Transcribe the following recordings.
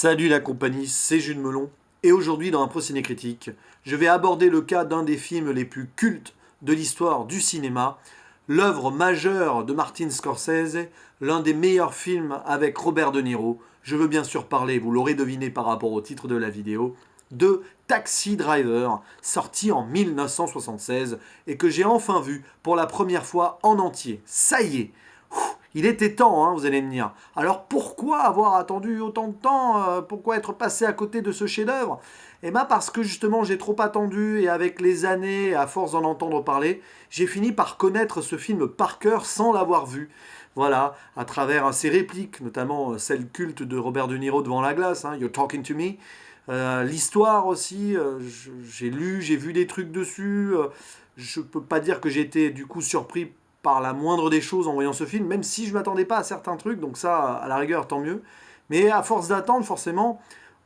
Salut la compagnie, c'est Jules Melon, et aujourd'hui dans un Pro-Ciné Critique, je vais aborder le cas d'un des films les plus cultes de l'histoire du cinéma, l'œuvre majeure de Martin Scorsese, l'un des meilleurs films avec Robert De Niro. Je veux bien sûr parler, vous l'aurez deviné par rapport au titre de la vidéo, de Taxi Driver, sorti en 1976 et que j'ai enfin vu pour la première fois en entier. Ça y est, il était temps, hein, vous allez me dire. Alors pourquoi avoir attendu autant de temps Pourquoi être passé à côté de ce chef-d'œuvre? Eh bien parce que justement j'ai trop attendu et avec les années, à force d'en entendre parler, j'ai fini par connaître ce film par cœur sans l'avoir vu. Voilà, à travers ses répliques, notamment celle culte de Robert De Niro devant la glace, hein, You're Talking to Me. L'histoire aussi, j'ai lu, j'ai vu des trucs dessus. Je peux pas dire que j'ai été du coup surpris par la moindre des choses en voyant ce film, même si je m'attendais pas à certains trucs, donc ça, à la rigueur, tant mieux. Mais à force d'attendre, forcément,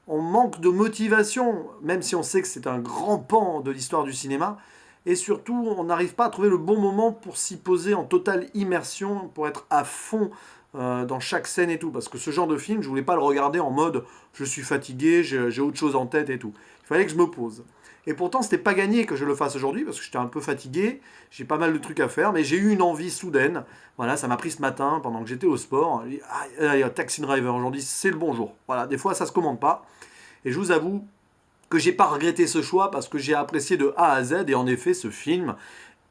on manque de motivation, même si on sait que c'est un grand pan de l'histoire du cinéma, et surtout, on n'arrive pas à trouver le bon moment pour s'y poser en totale immersion, pour être à fond dans chaque scène et tout. Parce que ce genre de film, je voulais pas le regarder en mode je suis fatigué, j'ai autre chose en tête et tout. Il fallait que je me pose. Et pourtant, c'était pas gagné que je le fasse aujourd'hui parce que j'étais un peu fatigué, j'ai pas mal de trucs à faire, mais j'ai eu une envie soudaine. Voilà, ça m'a pris ce matin pendant que j'étais au sport. Taxi Driver aujourd'hui, c'est le bon jour. Voilà, des fois ça se commande pas. Et je vous avoue que j'ai pas regretté ce choix parce que j'ai apprécié de A à Z et en effet, ce film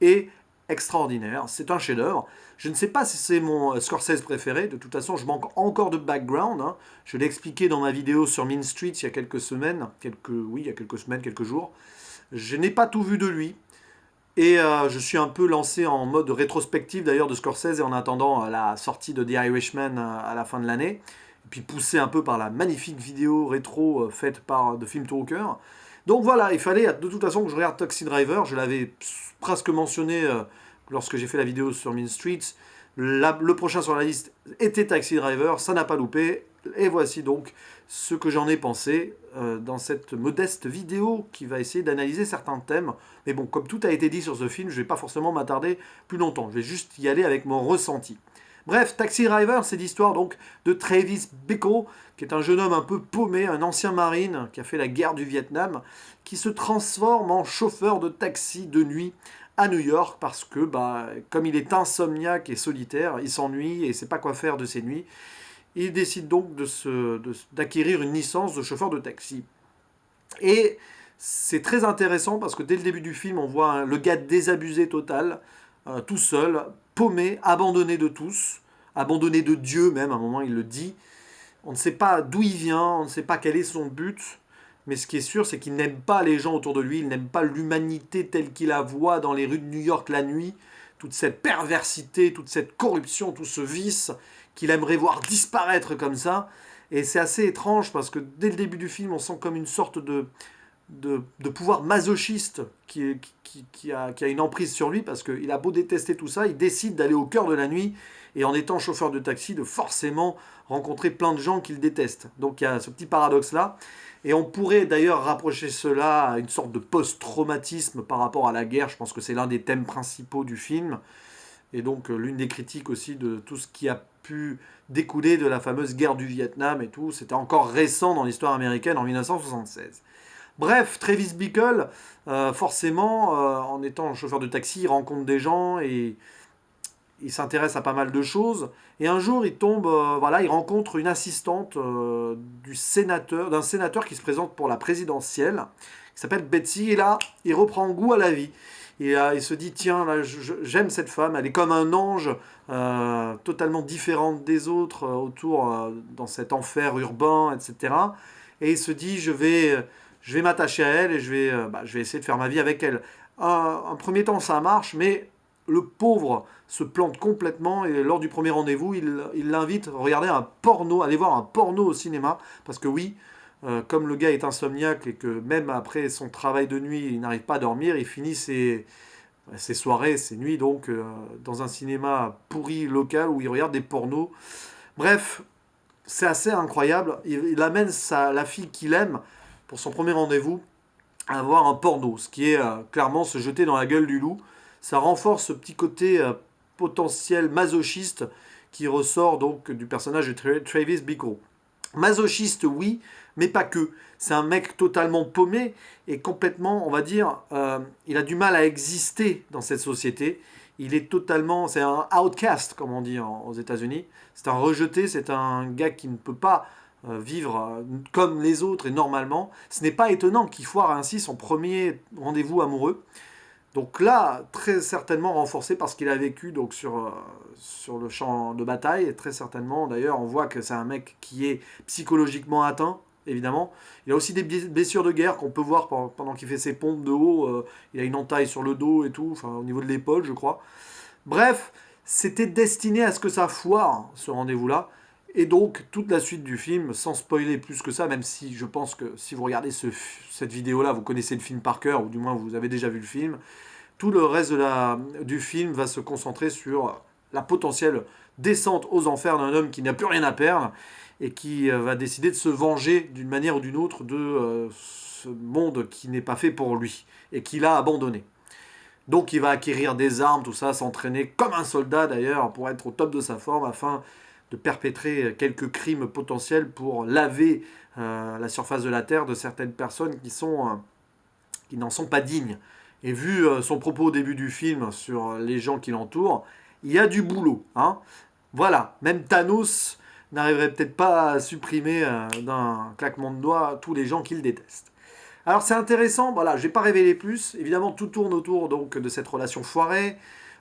est extraordinaire. C'est un chef-d'œuvre. Je ne sais pas si c'est mon Scorsese préféré. De toute façon, je manque encore de background, hein. Je l'ai expliqué dans ma vidéo sur Mean Street il y a quelques semaines. Oui, il y a quelques semaines, quelques jours. Je n'ai pas tout vu de lui. Et je suis un peu lancé en mode rétrospective d'ailleurs de Scorsese en attendant la sortie de The Irishman à la fin de l'année. Et puis poussé un peu par la magnifique vidéo rétro faite par The Film Talker. Donc voilà, il fallait de toute façon que je regarde Taxi Driver. Je l'avais presque mentionné lorsque j'ai fait la vidéo sur Mean Streets. Le prochain sur la liste était Taxi Driver, ça n'a pas loupé. Et voici donc ce que j'en ai pensé dans cette modeste vidéo qui va essayer d'analyser certains thèmes. Mais bon, comme tout a été dit sur ce film, je ne vais pas forcément m'attarder plus longtemps. Je vais juste y aller avec mon ressenti. Bref, Taxi Driver, c'est l'histoire donc de Travis Bickle, qui est un jeune homme un peu paumé, un ancien marine qui a fait la guerre du Vietnam, qui se transforme en chauffeur de taxi de nuit à New York parce que, comme il est insomniaque et solitaire, il s'ennuie et ne sait pas quoi faire de ses nuits. Il décide donc d'acquérir une licence de chauffeur de taxi. Et c'est très intéressant parce que dès le début du film, on voit le gars désabusé total, tout seul, paumé, abandonné de tous, abandonné de Dieu même, à un moment il le dit. On ne sait pas d'où il vient, on ne sait pas quel est son but, mais ce qui est sûr, c'est qu'il n'aime pas les gens autour de lui, il n'aime pas l'humanité telle qu'il la voit dans les rues de New York la nuit, toute cette perversité, toute cette corruption, tout ce vice qu'il aimerait voir disparaître comme ça. Et c'est assez étrange parce que dès le début du film, on sent comme une sorte de pouvoir masochiste qui a une emprise sur lui parce qu'il a beau détester tout ça, il décide d'aller au cœur de la nuit et en étant chauffeur de taxi, de forcément rencontrer plein de gens qu'il déteste. Donc il y a ce petit paradoxe-là. Et on pourrait d'ailleurs rapprocher cela à une sorte de post-traumatisme par rapport à la guerre. Je pense que c'est l'un des thèmes principaux du film. Et donc l'une des critiques aussi de tout ce qui a pu découler de la fameuse guerre du Vietnam et tout. C'était encore récent dans l'histoire américaine en 1976. Bref, Travis Bickle, forcément, en étant chauffeur de taxi, il rencontre des gens et il s'intéresse à pas mal de choses. Et un jour, il tombe, il rencontre une assistante d'un sénateur qui se présente pour la présidentielle, qui s'appelle Betsy. Et là, il reprend goût à la vie. Et il se dit, tiens, là, j'aime cette femme, elle est comme un ange, totalement différente des autres, dans cet enfer urbain, etc. Et il se dit, je vais m'attacher à elle et je vais essayer de faire ma vie avec elle. Un premier temps, ça marche, mais le pauvre se plante complètement et lors du premier rendez-vous, il l'invite à regarder un porno, aller voir un porno au cinéma, parce que oui, comme le gars est insomniaque et que même après son travail de nuit, il n'arrive pas à dormir, il finit ses soirées, ses nuits donc dans un cinéma pourri local où il regarde des pornos. Bref, c'est assez incroyable. Il amène la fille qu'il aime pour son premier rendez-vous à voir un porno, ce qui est clairement se jeter dans la gueule du loup. Ça renforce ce petit côté potentiel masochiste qui ressort donc du personnage de Travis Bickle. Masochiste, oui, mais pas que. C'est un mec totalement paumé et complètement, on va dire, il a du mal à exister dans cette société. Il est totalement, c'est un outcast, comme on dit aux États-Unis. C'est un rejeté, c'est un gars qui ne peut pas vivre comme les autres et normalement. Ce n'est pas étonnant qu'il foire ainsi son premier rendez-vous amoureux. Donc là, très certainement renforcé parce qu'il a vécu donc sur le champ de bataille. Et très certainement, d'ailleurs, on voit que c'est un mec qui est psychologiquement atteint, évidemment. Il a aussi des blessures de guerre qu'on peut voir pendant qu'il fait ses pompes de haut. Il a une entaille sur le dos et tout, enfin au niveau de l'épaule, je crois. Bref, c'était destiné à ce que ça foire, ce rendez-vous-là. Et donc, toute la suite du film, sans spoiler plus que ça, même si je pense que si vous regardez cette vidéo-là, vous connaissez le film par cœur, ou du moins vous avez déjà vu le film, tout le reste du film va se concentrer sur la potentielle descente aux enfers d'un homme qui n'a plus rien à perdre et qui va décider de se venger d'une manière ou d'une autre de ce monde qui n'est pas fait pour lui et qu'il a abandonné. Donc il va acquérir des armes, tout ça, s'entraîner comme un soldat d'ailleurs pour être au top de sa forme afin de perpétrer quelques crimes potentiels pour laver la surface de la Terre de certaines personnes qui n'en sont pas dignes. Et vu son propos au début du film sur les gens qui l'entourent, il y a du boulot. Hein. Voilà, même Thanos n'arriverait peut-être pas à supprimer d'un claquement de doigts tous les gens qu'il déteste. Alors c'est intéressant, voilà, je vais pas révéler plus. Évidemment, tout tourne autour donc de cette relation foirée.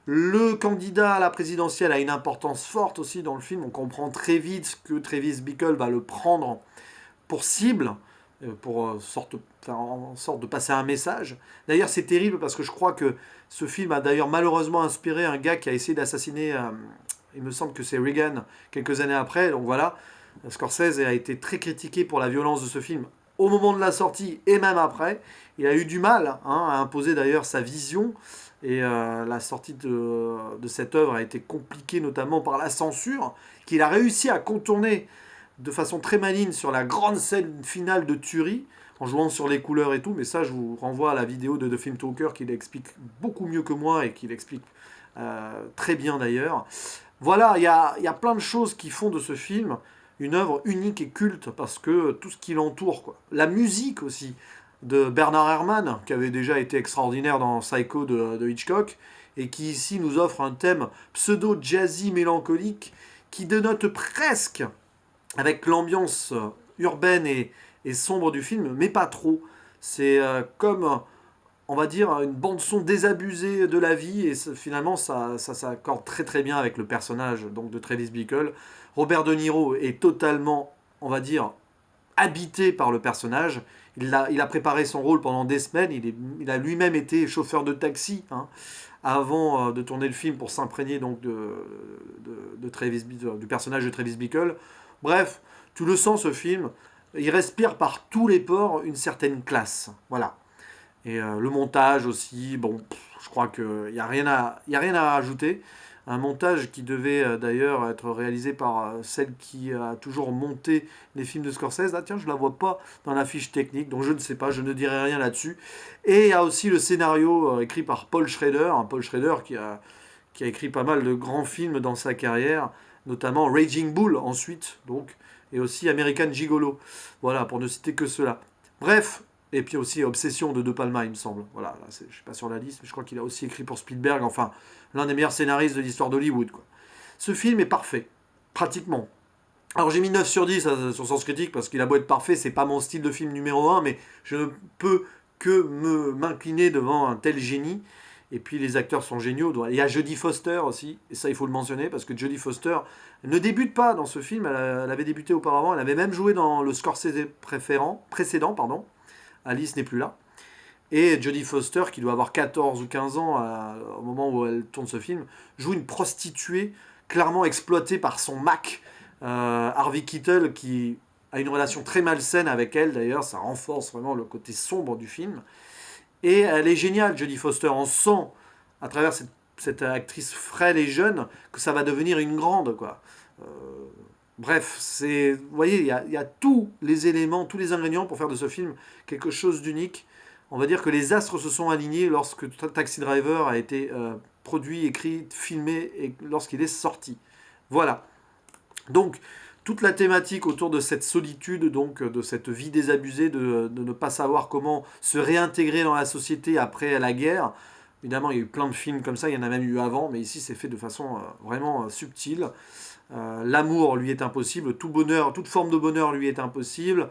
Le candidat à la présidentielle a une importance forte aussi dans le film. On comprend très vite que Travis Bickle va le prendre pour cible, pour faire en sorte de passer un message. D'ailleurs, c'est terrible parce que je crois que ce film a d'ailleurs malheureusement inspiré un gars qui a essayé d'assassiner, il me semble que c'est Reagan, quelques années après. Donc voilà, Scorsese a été très critiqué pour la violence de ce film au moment de la sortie et même après. Il a eu du mal à imposer d'ailleurs sa vision. Et la sortie de cette œuvre a été compliquée notamment par la censure, qu'il a réussi à contourner de façon très maligne sur la grande scène finale de tuerie, en jouant sur les couleurs et tout. Mais ça, je vous renvoie à la vidéo de The Film Talker qui l'explique beaucoup mieux que moi et qui l'explique très bien d'ailleurs. Voilà, il y a plein de choses qui font de ce film une œuvre unique et culte parce que tout ce qui l'entoure, quoi. La musique aussi de Bernard Herrmann, qui avait déjà été extraordinaire dans Psycho de Hitchcock, et qui ici nous offre un thème pseudo-jazzy mélancolique qui dénote presque avec l'ambiance urbaine et sombre du film, mais pas trop. C'est comme, on va dire, une bande-son désabusée de la vie, et finalement ça s'accorde très très bien avec le personnage donc, de Travis Bickle. Robert De Niro est totalement, on va dire, habité par le personnage. Il a préparé son rôle pendant des semaines. Il a lui-même été chauffeur de taxi avant de tourner le film pour s'imprégner donc du personnage de Travis Bickle. Bref, tu le sens ce film. Il respire par tous les pores une certaine classe. Voilà. Et le montage aussi. Bon, je crois qu'il n'y a rien à rajouter. Un montage qui devait d'ailleurs être réalisé par celle qui a toujours monté les films de Scorsese. Ah tiens, je ne la vois pas dans la fiche technique, donc je ne sais pas, je ne dirai rien là-dessus. Et il y a aussi le scénario écrit par Paul Schrader, Paul Schrader qui a écrit pas mal de grands films dans sa carrière, notamment Raging Bull ensuite, donc, et aussi American Gigolo. Voilà, pour ne citer que cela. Bref, et puis aussi Obsession de De Palma, il me semble. Voilà, là, je ne suis pas sur la liste, mais je crois qu'il a aussi écrit pour Spielberg. Enfin, l'un des meilleurs scénaristes de l'histoire d'Hollywood, quoi. Ce film est parfait, pratiquement. Alors j'ai mis 9 sur 10 sur Sens Critique, parce qu'il a beau être parfait, c'est pas mon style de film numéro un, mais je ne peux que m'incliner devant un tel génie. Et puis les acteurs sont géniaux. Il y a Jodie Foster aussi, et ça il faut le mentionner, parce que Jodie Foster ne débute pas dans ce film, elle avait débuté auparavant, elle avait même joué dans le Scorsese précédent, pardon. Alice n'est plus là. Et Jodie Foster, qui doit avoir 14 ou 15 ans au moment où elle tourne ce film, joue une prostituée clairement exploitée par son Mac, Harvey Keitel, qui a une relation très malsaine avec elle d'ailleurs, ça renforce vraiment le côté sombre du film. Et elle est géniale, Jodie Foster. On sent, à travers cette actrice frêle et jeune, que ça va devenir une grande, quoi. Euh, Bref, vous voyez, il y a tous les éléments, tous les ingrédients pour faire de ce film quelque chose d'unique. On va dire que les astres se sont alignés lorsque Taxi Driver a été produit, écrit, filmé et lorsqu'il est sorti. Voilà. Donc, Toute la thématique autour de cette solitude, donc de cette vie désabusée, de ne pas savoir comment se réintégrer dans la société après la guerre. Évidemment, il y a eu plein de films comme ça, il y en a même eu avant, mais ici c'est fait de façon vraiment subtile. L'amour lui est impossible, tout bonheur, toute forme de bonheur lui est impossible.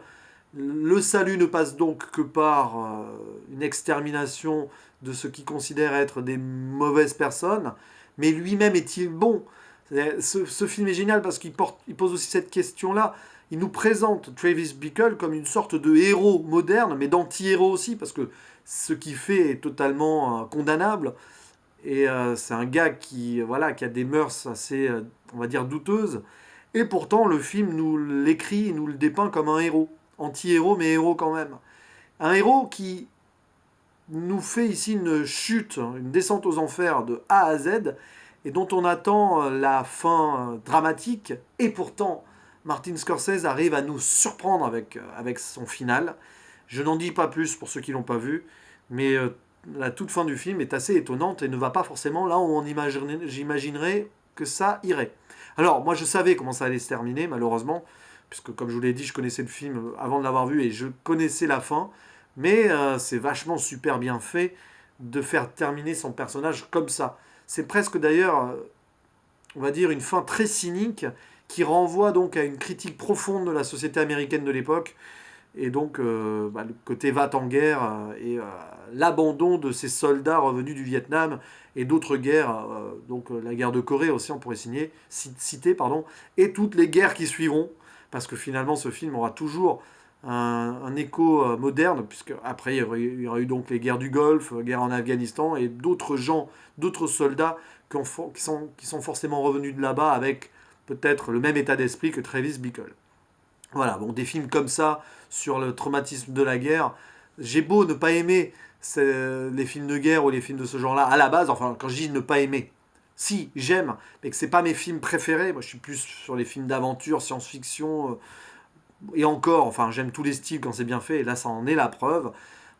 Le salut ne passe donc que par une extermination de ce qu'il considère être des mauvaises personnes. Mais lui-même est-il bon? Ce film est génial parce il pose aussi cette question-là. Il nous présente Travis Bickle comme une sorte de héros moderne, mais d'anti-héros aussi, parce que ce qu'il fait est totalement condamnable. Et c'est un gars qui a des mœurs assez, on va dire, douteuses. Et pourtant, le film nous l'écrit et nous le dépeint comme un héros. Anti-héros, mais héros quand même. Un héros qui nous fait ici une chute, une descente aux enfers de A à Z, et dont on attend la fin dramatique. Et pourtant, Martin Scorsese arrive à nous surprendre avec son final. Je n'en dis pas plus pour ceux qui l'ont pas vu, mais la toute fin du film est assez étonnante et ne va pas forcément là où j'imaginerais que ça irait. Alors, moi je savais comment ça allait se terminer, malheureusement, puisque comme je vous l'ai dit, je connaissais le film avant de l'avoir vu et je connaissais la fin, mais c'est vachement super bien fait de faire terminer son personnage comme ça. C'est presque d'ailleurs, on va dire, une fin très cynique qui renvoie donc à une critique profonde de la société américaine de l'époque, et donc le côté va en guerre et l'abandon de ces soldats revenus du Vietnam et d'autres guerres, donc la guerre de Corée aussi on pourrait citer, pardon, et toutes les guerres qui suivront, parce que finalement ce film aura toujours un écho moderne, puisque après il y aura eu donc les guerres du Golfe, guerre en Afghanistan, et d'autres gens, d'autres soldats qui sont forcément revenus de là-bas avec peut-être le même état d'esprit que Travis Bickle. Voilà, bon, des films comme ça, sur le traumatisme de la guerre, j'ai beau ne pas aimer les films de guerre ou les films de ce genre-là, à la base, enfin, quand je dis ne pas aimer, si, j'aime, mais que c'est pas mes films préférés, moi je suis plus sur les films d'aventure, science-fiction, et encore, enfin, j'aime tous les styles quand c'est bien fait, et là ça en est la preuve.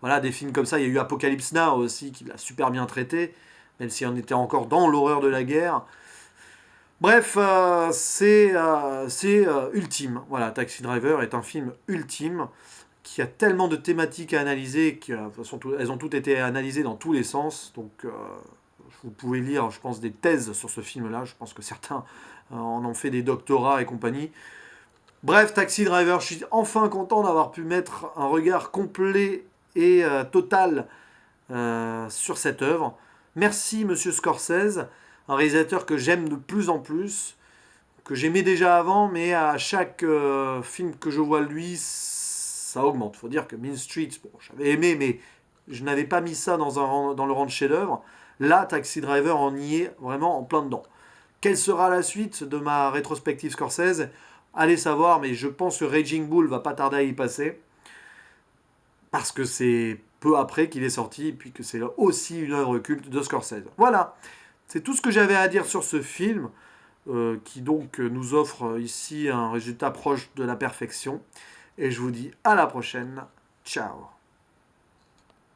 Voilà, des films comme ça, il y a eu Apocalypse Now aussi, qui l'a super bien traité, même si on était encore dans l'horreur de la guerre. Bref, c'est ultime. Voilà, Taxi Driver est un film ultime qui a tellement de thématiques à analyser, de toute façon, elles ont toutes été analysées dans tous les sens. Donc, vous pouvez lire, je pense, des thèses sur ce film-là. Je pense que certains en ont fait des doctorats et compagnie. Bref, Taxi Driver, je suis enfin content d'avoir pu mettre un regard complet et total sur cette œuvre. Merci, monsieur Scorsese, un réalisateur que j'aime de plus en plus, que j'aimais déjà avant, mais à chaque film que je vois de lui, ça augmente. Faut dire que Mean Streets, bon, j'avais aimé, mais je n'avais pas mis ça dans le rang de chef-d'œuvre. Là, Taxi Driver en y est vraiment en plein dedans. Quelle sera la suite de ma rétrospective Scorsese? Allez savoir, mais je pense que Raging Bull va pas tarder à y passer, parce que c'est peu après qu'il est sorti, et puis que c'est aussi une œuvre culte de Scorsese. Voilà, c'est tout ce que j'avais à dire sur ce film, qui donc nous offre ici un résultat proche de la perfection. Et je vous dis à la prochaine. Ciao.